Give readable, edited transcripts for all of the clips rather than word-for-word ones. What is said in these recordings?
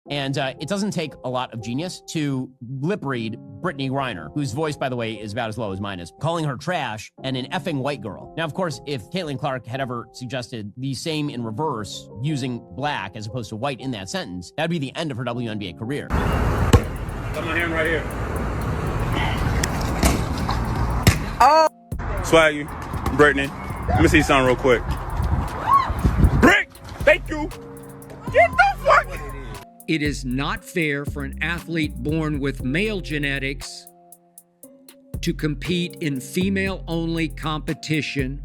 And it doesn't take a lot of genius to lip read Brittney Griner, whose voice, by the way, is about as low as mine is, calling her trash and an effing white girl. Now, of course, if Caitlin Clark had ever suggested the same in reverse, using black as opposed to white in that sentence, that'd be the end of her WNBA career. Got my hand right here. Oh! Swaggy, Brittney, let me see something real quick. Brick! Thank you! Get the fuck! It is not fair for an athlete born with male genetics to compete in female-only competition.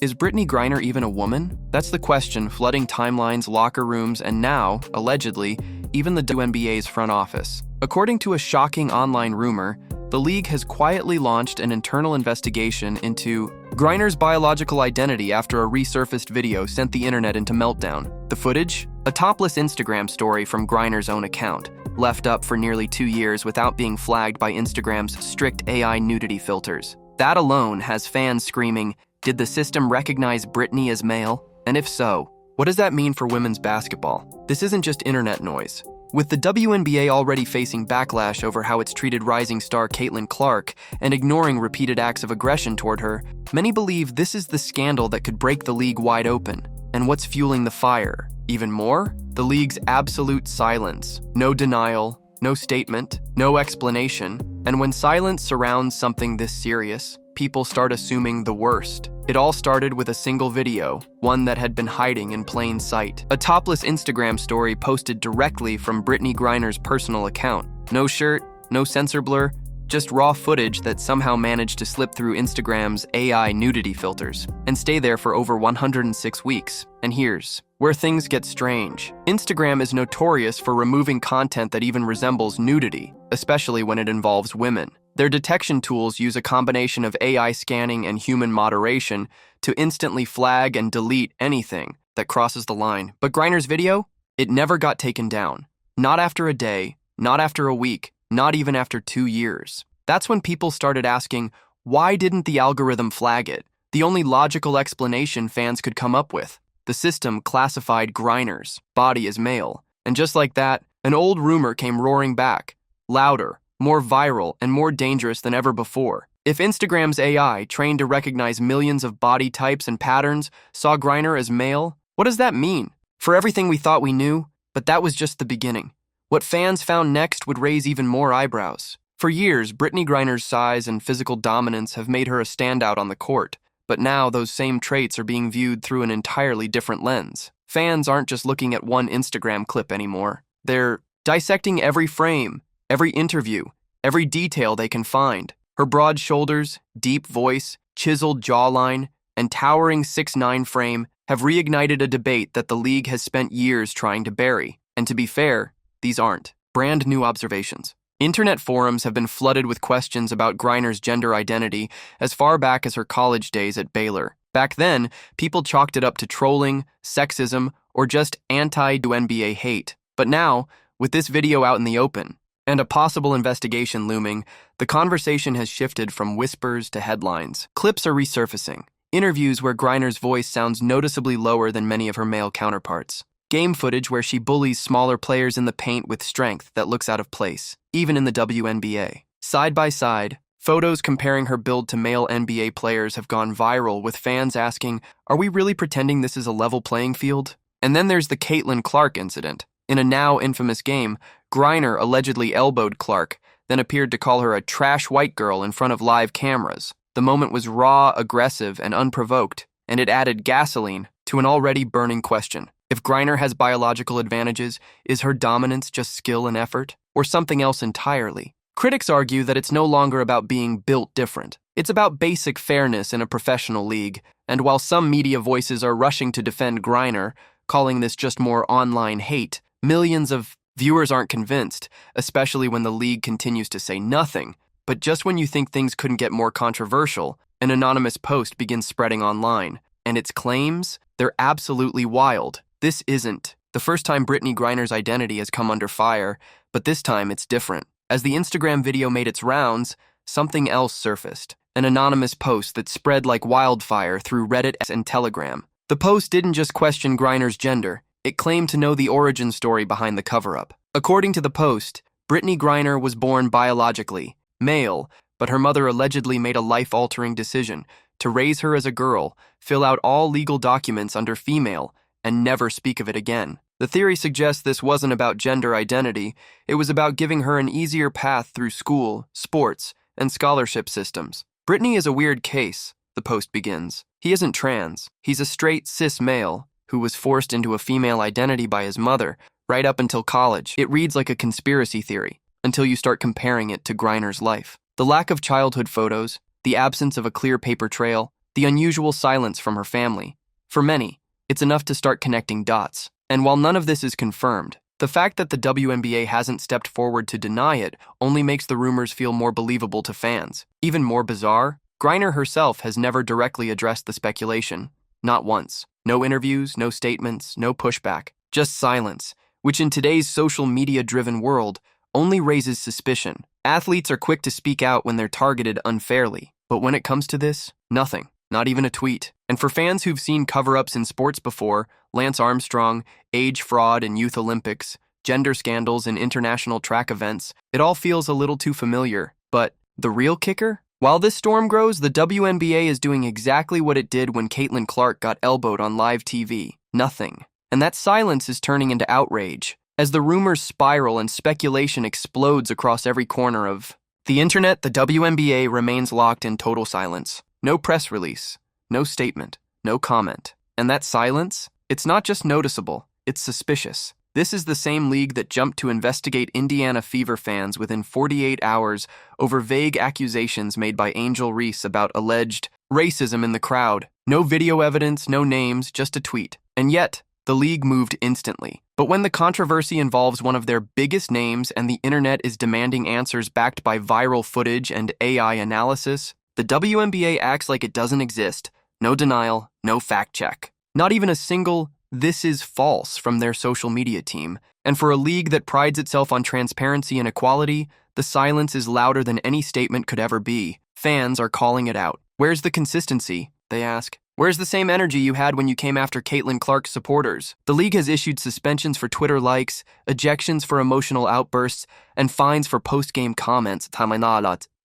Is Brittney Griner even a woman? That's the question flooding timelines, locker rooms, and now, allegedly, even the WNBA's front office. According to a shocking online rumor, the league has quietly launched an internal investigation into Griner's biological identity after a resurfaced video sent the internet into meltdown. The footage? A topless Instagram story from Griner's own account, left up for nearly 2 years without being flagged by Instagram's strict AI nudity filters. That alone has fans screaming, "Did the system recognize Brittney as male? And if so, what does that mean for women's basketball?" This isn't just internet noise. With the WNBA already facing backlash over how it's treated rising star Caitlin Clark and ignoring repeated acts of aggression toward her, many believe this is the scandal that could break the league wide open. And what's fueling the fire? Even more? The league's absolute silence. No denial, no statement, no explanation. And when silence surrounds something this serious, people start assuming the worst. It all started with a single video, one that had been hiding in plain sight. A topless Instagram story posted directly from Brittney Griner's personal account. No shirt, no censor blur, just raw footage that somehow managed to slip through Instagram's AI nudity filters and stay there for over 106 weeks. And here's where things get strange. Instagram is notorious for removing content that even resembles nudity, especially when it involves women. Their detection tools use a combination of AI scanning and human moderation to instantly flag and delete anything that crosses the line. But Griner's video? It never got taken down. Not after a day, not after a week, not even after 2 years. That's when people started asking, why didn't the algorithm flag it? The only logical explanation fans could come up with. The system classified Griner's body as male. And just like that, an old rumor came roaring back, louder, more viral, and more dangerous than ever before. If Instagram's AI, trained to recognize millions of body types and patterns, saw Griner as male, what does that mean? For everything we thought we knew, but that was just the beginning. What fans found next would raise even more eyebrows. For years, Brittney Griner's size and physical dominance have made her a standout on the court, but now those same traits are being viewed through an entirely different lens. Fans aren't just looking at one Instagram clip anymore. They're dissecting every frame, every interview, every detail they can find. Her broad shoulders, deep voice, chiseled jawline, and towering 6'9" frame have reignited a debate that the league has spent years trying to bury. And to be fair, these aren't brand new observations. Internet forums have been flooded with questions about Griner's gender identity as far back as her college days at Baylor. Back then, people chalked it up to trolling, sexism, or just anti-WNBA hate. But now, with this video out in the open, and a possible investigation looming, the conversation has shifted from whispers to headlines. Clips are resurfacing. Interviews where Griner's voice sounds noticeably lower than many of her male counterparts. Game footage where she bullies smaller players in the paint with strength that looks out of place, even in the WNBA. Side by side, photos comparing her build to male NBA players have gone viral, with fans asking, are we really pretending this is a level playing field? And then there's the Caitlin Clark incident. In a now infamous game, Griner allegedly elbowed Clark, then appeared to call her a trash white girl in front of live cameras. The moment was raw, aggressive, and unprovoked, and it added gasoline to an already burning question. If Griner has biological advantages, is her dominance just skill and effort, or something else entirely? Critics argue that it's no longer about being built different. It's about basic fairness in a professional league, and while some media voices are rushing to defend Griner, calling this just more online hate, millions of viewers aren't convinced, especially when the league continues to say nothing. But just when you think things couldn't get more controversial, an anonymous post begins spreading online, and its claims, they're absolutely wild. This isn't the first time Brittney Griner's identity has come under fire, but this time it's different. As the Instagram video made its rounds, something else surfaced, an anonymous post that spread like wildfire through Reddit and Telegram. The post didn't just question Griner's gender, it claimed to know the origin story behind the cover-up. According to the Post, Brittney Griner was born biologically male, but her mother allegedly made a life-altering decision to raise her as a girl, fill out all legal documents under female, and never speak of it again. The theory suggests this wasn't about gender identity, it was about giving her an easier path through school, sports, and scholarship systems. Brittney is a weird case, the Post begins. He isn't trans, he's a straight cis male who was forced into a female identity by his mother right up until college. It reads like a conspiracy theory until you start comparing it to Griner's life. The lack of childhood photos, the absence of a clear paper trail, the unusual silence from her family. For many, it's enough to start connecting dots. And while none of this is confirmed, the fact that the WNBA hasn't stepped forward to deny it only makes the rumors feel more believable to fans. Even more bizarre, Griner herself has never directly addressed the speculation. Not once. No interviews, no statements, no pushback. Just silence, which in today's social media-driven world only raises suspicion. Athletes are quick to speak out when they're targeted unfairly, but when it comes to this, nothing. Not even a tweet. And for fans who've seen cover-ups in sports before, Lance Armstrong, age fraud in youth Olympics, gender scandals in international track events, it all feels a little too familiar. But the real kicker? While this storm grows, the WNBA is doing exactly what it did when Caitlin Clark got elbowed on live TV. Nothing. And that silence is turning into outrage. As the rumors spiral and speculation explodes across every corner of the internet, the WNBA remains locked in total silence. No press release, no statement, no comment. And that silence? It's not just noticeable, it's suspicious. This is the same league that jumped to investigate Indiana Fever fans within 48 hours over vague accusations made by Angel Reese about alleged racism in the crowd. No video evidence, no names, just a tweet. And yet, the league moved instantly. But when the controversy involves one of their biggest names and the internet is demanding answers backed by viral footage and AI analysis, the WNBA acts like it doesn't exist. No denial, no fact check. Not even a single "this is false" from their social media team. And for a league that prides itself on transparency and equality, the silence is louder than any statement could ever be. Fans are calling it out. Where's the consistency? They ask. Where's the same energy you had when you came after Caitlin Clark's supporters? The league has issued suspensions for Twitter likes, ejections for emotional outbursts, and fines for post-game comments.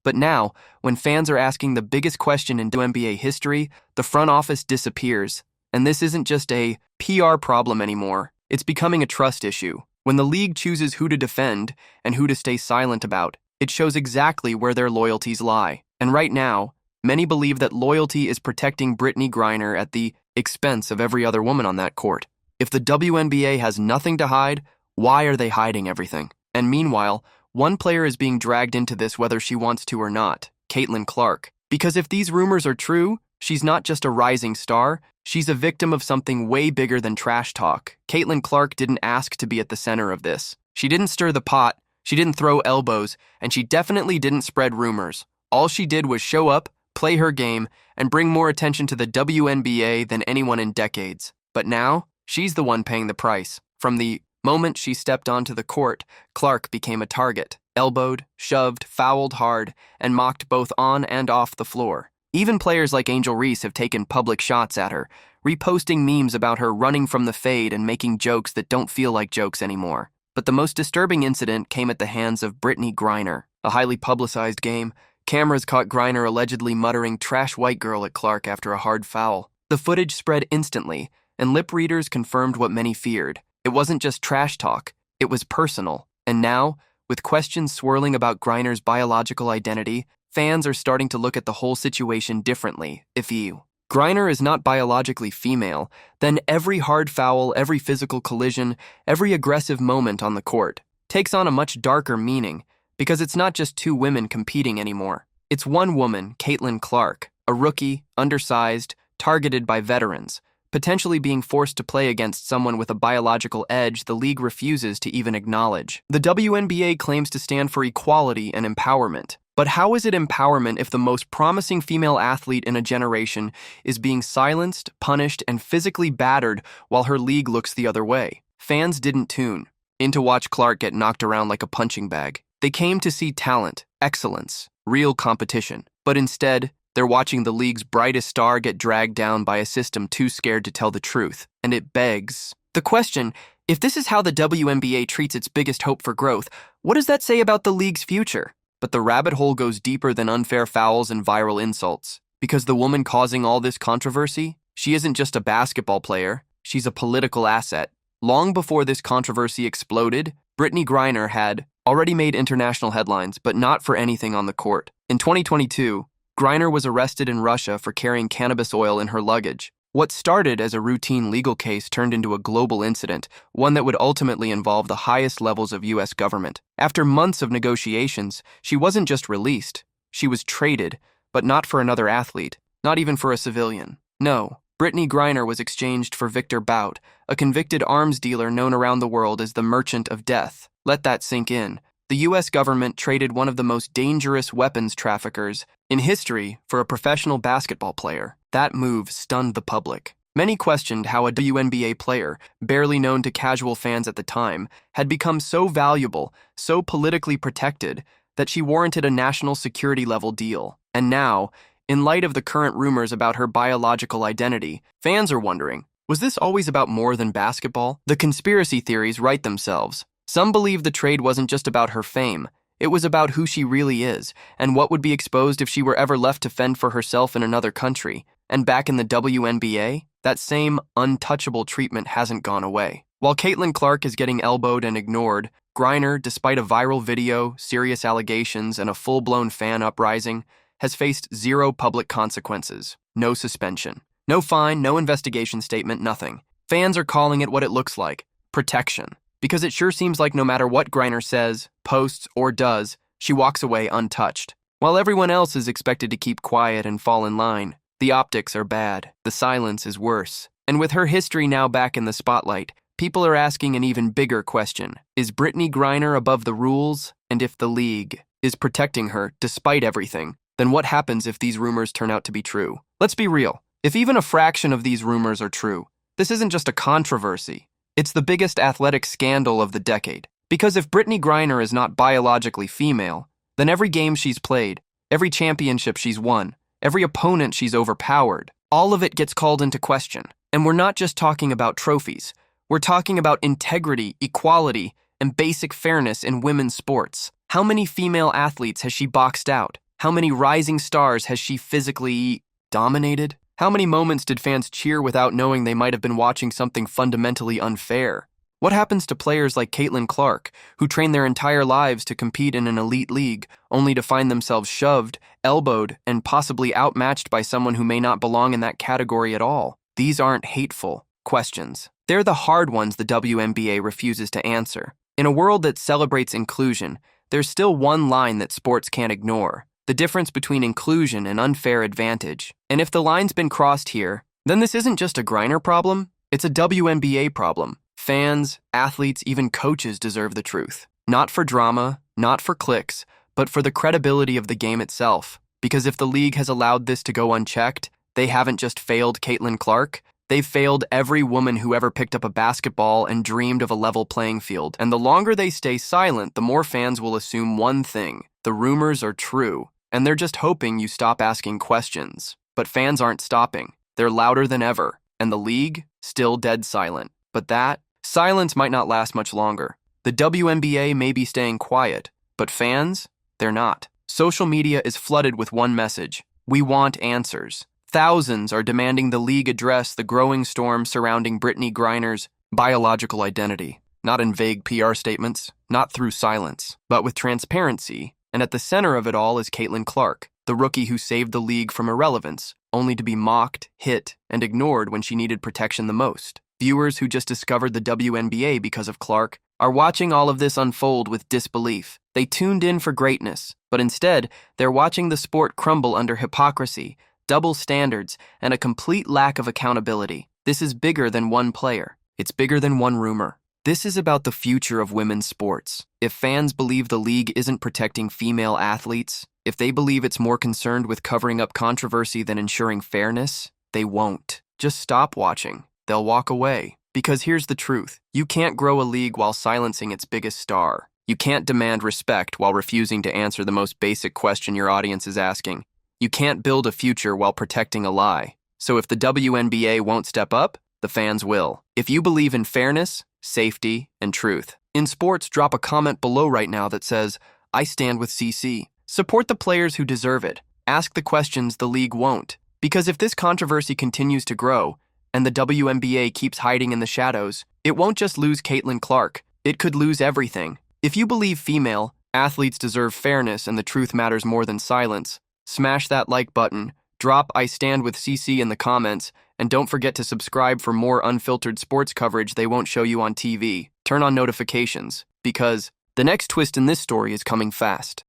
But now, when fans are asking the biggest question in WNBA history, the front office disappears. And this isn't just a PR problem anymore. It's becoming a trust issue. When the league chooses who to defend and who to stay silent about, it shows exactly where their loyalties lie. And right now, many believe that loyalty is protecting Brittney Griner at the expense of every other woman on that court. If the WNBA has nothing to hide, why are they hiding everything? And meanwhile, one player is being dragged into this whether she wants to or not, Caitlin Clark. Because if these rumors are true, she's not just a rising star, she's a victim of something way bigger than trash talk. Caitlin Clark didn't ask to be at the center of this. She didn't stir the pot, she didn't throw elbows, and she definitely didn't spread rumors. All she did was show up, play her game, and bring more attention to the WNBA than anyone in decades. But now, she's the one paying the price. From the moment she stepped onto the court, Clark became a target, elbowed, shoved, fouled hard, and mocked both on and off the floor. Even players like Angel Reese have taken public shots at her, reposting memes about her running from the fade and making jokes that don't feel like jokes anymore. But the most disturbing incident came at the hands of Brittney Griner. A highly publicized game, cameras caught Griner allegedly muttering "trash white girl" at Clark after a hard foul. The footage spread instantly, and lip readers confirmed what many feared. It wasn't just trash talk, it was personal. And now, with questions swirling about Griner's biological identity, fans are starting to look at the whole situation differently. If Griner is not biologically female, then every hard foul, every physical collision, every aggressive moment on the court takes on a much darker meaning, because it's not just two women competing anymore. It's one woman, Caitlin Clark, a rookie, undersized, targeted by veterans, potentially being forced to play against someone with a biological edge the league refuses to even acknowledge. The WNBA claims to stand for equality and empowerment. But how is it empowerment if the most promising female athlete in a generation is being silenced, punished, and physically battered while her league looks the other way? Fans didn't tune in to watch Clark get knocked around like a punching bag. They came to see talent, excellence, real competition. But instead, they're watching the league's brightest star get dragged down by a system too scared to tell the truth. And it begs the question, If this is how the WNBA treats its biggest hope for growth, what does that say about the league's future? But the rabbit hole goes deeper than unfair fouls and viral insults. Because the woman causing all this controversy, she isn't just a basketball player, she's a political asset. Long before this controversy exploded, Brittney Griner had already made international headlines, but not for anything on the court. In 2022, Griner was arrested in Russia for carrying cannabis oil in her luggage. What started as a routine legal case turned into a global incident, one that would ultimately involve the highest levels of U.S. government. After months of negotiations, she wasn't just released, she was traded, but not for another athlete, not even for a civilian. No, Brittney Griner was exchanged for Victor Bout, a convicted arms dealer known around the world as the Merchant of Death. Let that sink in. The U.S. government traded one of the most dangerous weapons traffickers in history for a professional basketball player. That move stunned the public. Many questioned how a WNBA player, barely known to casual fans at the time, had become so valuable, so politically protected, that she warranted a national security level deal. And now, in light of the current rumors about her biological identity, fans are wondering, was this always about more than basketball? The conspiracy theories write themselves. Some believe the trade wasn't just about her fame. It was about who she really is, and what would be exposed if she were ever left to fend for herself in another country. And back in the WNBA, that same untouchable treatment hasn't gone away. While Caitlin Clark is getting elbowed and ignored, Griner, despite a viral video, serious allegations, and a full-blown fan uprising, has faced zero public consequences. No suspension. No fine, no investigation statement, nothing. Fans are calling it what it looks like: protection. Because it sure seems like no matter what Griner says, posts, or does, she walks away untouched. While everyone else is expected to keep quiet and fall in line, the optics are bad, the silence is worse. And with her history now back in the spotlight, people are asking an even bigger question. Is Brittney Griner above the rules? And if the league is protecting her despite everything, then what happens if these rumors turn out to be true? Let's be real. If even a fraction of these rumors are true, this isn't just a controversy. It's the biggest athletic scandal of the decade. Because if Brittney Griner is not biologically female, then every game she's played, every championship she's won, every opponent she's overpowered, all of it gets called into question. And we're not just talking about trophies. We're talking about integrity, equality, and basic fairness in women's sports. How many female athletes has she boxed out? How many rising stars has she physically dominated? How many moments did fans cheer without knowing they might have been watching something fundamentally unfair? What happens to players like Caitlin Clark, who train their entire lives to compete in an elite league, only to find themselves shoved, elbowed, and possibly outmatched by someone who may not belong in that category at all? These aren't hateful questions. They're the hard ones the WNBA refuses to answer. In a world that celebrates inclusion, there's still one line that sports can't ignore: the difference between inclusion and unfair advantage. And if the line's been crossed here, then this isn't just a Griner problem, it's a WNBA problem. Fans, athletes, even coaches deserve the truth. Not for drama, not for clicks, but for the credibility of the game itself. Because if the league has allowed this to go unchecked, they haven't just failed Caitlin Clark, they've failed every woman who ever picked up a basketball and dreamed of a level playing field. And the longer they stay silent, the more fans will assume one thing: the rumors are true. And they're just hoping you stop asking questions. But fans aren't stopping. They're louder than ever. And the league, still dead silent. But that silence might not last much longer. The WNBA may be staying quiet, but fans, they're not. Social media is flooded with one message: we want answers. Thousands are demanding the league address the growing storm surrounding Brittney Griner's biological identity. Not in vague PR statements, not through silence, but with transparency. And at the center of it all is Caitlin Clark, the rookie who saved the league from irrelevance, only to be mocked, hit, and ignored when she needed protection the most. Viewers who just discovered the WNBA because of Clark are watching all of this unfold with disbelief. They tuned in for greatness, but instead, they're watching the sport crumble under hypocrisy, double standards, and a complete lack of accountability. This is bigger than one player. It's bigger than one rumor. This is about the future of women's sports. If fans believe the league isn't protecting female athletes, if they believe it's more concerned with covering up controversy than ensuring fairness, they won't. Just stop watching. They'll walk away. Because here's the truth: you can't grow a league while silencing its biggest star. You can't demand respect while refusing to answer the most basic question your audience is asking. You can't build a future while protecting a lie. So if the WNBA won't step up, the fans will. If you believe in fairness, safety, and truth. In sports, drop a comment below right now that says, "I stand with CC." Support the players who deserve it. Ask the questions the league won't. Because if this controversy continues to grow, and the WNBA keeps hiding in the shadows, it won't just lose Caitlin Clark, it could lose everything. If you believe female athletes deserve fairness and the truth matters more than silence, smash that like button, drop "I stand with CC" in the comments, and don't forget to subscribe for more unfiltered sports coverage they won't show you on TV. Turn on notifications, because the next twist in this story is coming fast.